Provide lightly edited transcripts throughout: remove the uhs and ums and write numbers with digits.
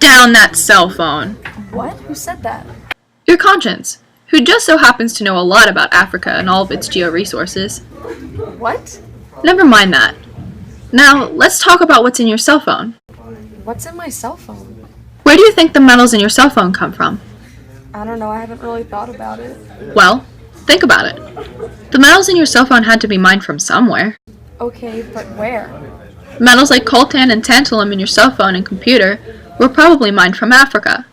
down that cell phone. What? Who said that? Your conscience, who just so happens to know a lot about Africa and all of its georesources. What? Never mind that. Now, let's talk about what's in your cell phone. What's in my cell phone? Where do you think the metals in your cell phone come from? I don't know, I haven't really thought about it. Well, think about it. The metals in your cell phone had to be mined from somewhere. Okay, but where? Metals like coltan and tantalum in your cell phone and computer were probably mined from Africa,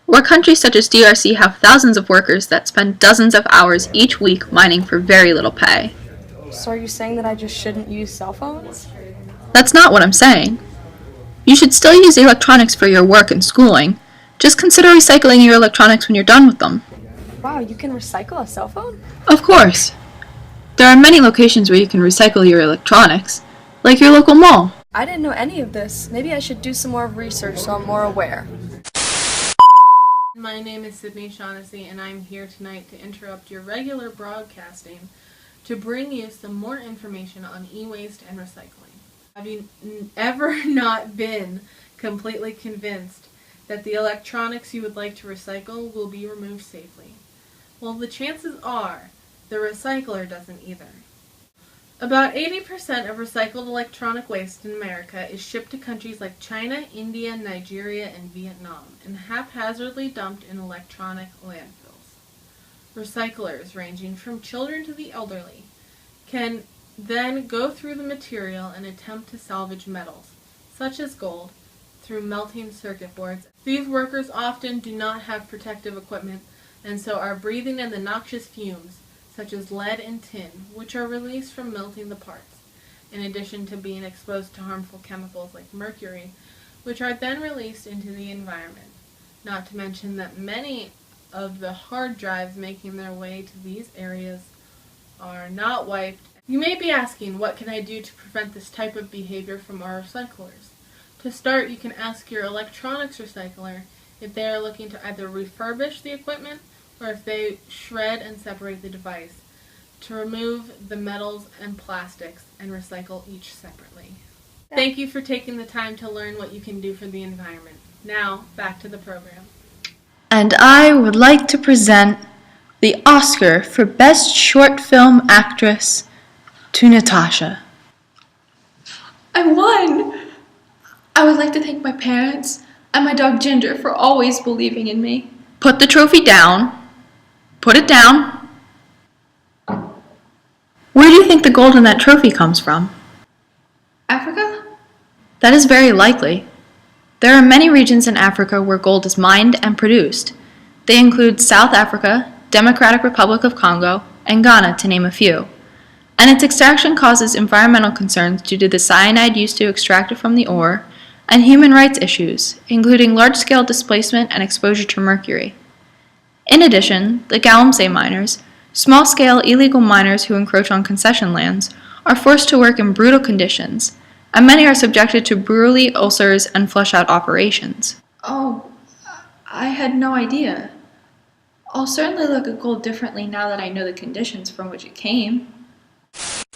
where countries such as DRC have thousands of workers that spend dozens of hours each week mining for very little pay. So are you saying that I just shouldn't use cell phones? That's not what I'm saying. You should still use electronics for your work and schooling. Just consider recycling your electronics when you're done with them. Wow, you can recycle a cell phone? Of course. There are many locations where you can recycle your electronics, like your local mall. I didn't know any of this. Maybe I should do some more research so I'm more aware. My name is Sydney Shaughnessy, and I'm here tonight to interrupt your regular broadcasting to bring you some more information on e-waste and recycling. Have you ever not been completely convinced that the electronics you would like to recycle will be removed safely? Well, the chances are the recycler doesn't either. About 80% of recycled electronic waste in America is shipped to countries like China, India, Nigeria, and Vietnam, and haphazardly dumped in electronic landfills. Recyclers, ranging from children to the elderly, can then go through the material and attempt to salvage metals, such as gold, through melting circuit boards. These workers often do not have protective equipment, and so are breathing in the noxious fumes, such as lead and tin, which are released from melting the parts, in addition to being exposed to harmful chemicals like mercury, which are then released into the environment. Not to mention that many of the hard drives making their way to these areas are not wiped. You may be asking, what can I do to prevent this type of behavior from our recyclers? To start, you can ask your electronics recycler if they are looking to either refurbish the equipment or if they shred and separate the device to remove the metals and plastics and recycle each separately. Thank you for taking the time to learn what you can do for the environment. Now, back to the program. And I would like to present the Oscar for Best Short Film Actress to Natasha. I won! I would like to thank my parents and my dog Ginger for always believing in me. Put the trophy down. Put it down. Where do you think the gold in that trophy comes from? Africa? That is very likely. There are many regions in Africa where gold is mined and produced. They include South Africa, Democratic Republic of Congo, and Ghana, to name a few. And its extraction causes environmental concerns due to the cyanide used to extract it from the ore, and human rights issues, including large-scale displacement and exposure to mercury. In addition, the Galamsey miners, small-scale illegal miners who encroach on concession lands, are forced to work in brutal conditions, and many are subjected to brewery ulcers and flush-out operations. Oh, I had no idea. I'll certainly look at gold differently now that I know the conditions from which it came.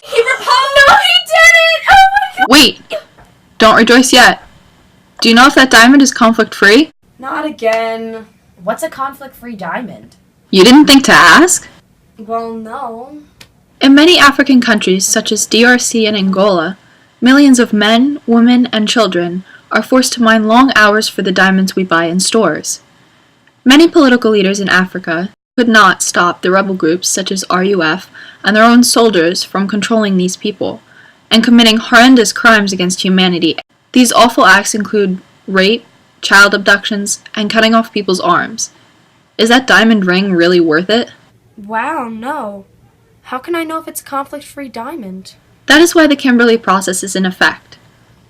He proposed! No, he didn't! Oh my god! Wait! Don't rejoice yet. Do you know if that diamond is conflict-free? Not again. What's a conflict-free diamond? You didn't think to ask? Well, no. In many African countries, such as DRC and Angola, millions of men, women, and children are forced to mine long hours for the diamonds we buy in stores. Many political leaders in Africa could not stop the rebel groups such as RUF and their own soldiers from controlling these people and committing horrendous crimes against humanity. These awful acts include rape, child abductions, and cutting off people's arms. Is that diamond ring really worth it? Wow, no. How can I know if it's a conflict-free diamond? That is why the Kimberley process is in effect.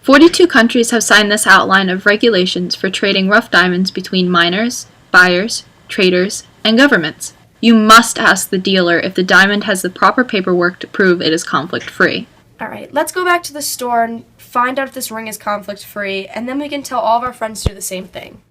42 countries have signed this outline of regulations for trading rough diamonds between miners, buyers, traders, and governments. You must ask the dealer if the diamond has the proper paperwork to prove it is conflict-free. Alright, let's go back to the store and find out if this ring is conflict-free, and then we can tell all of our friends to do the same thing.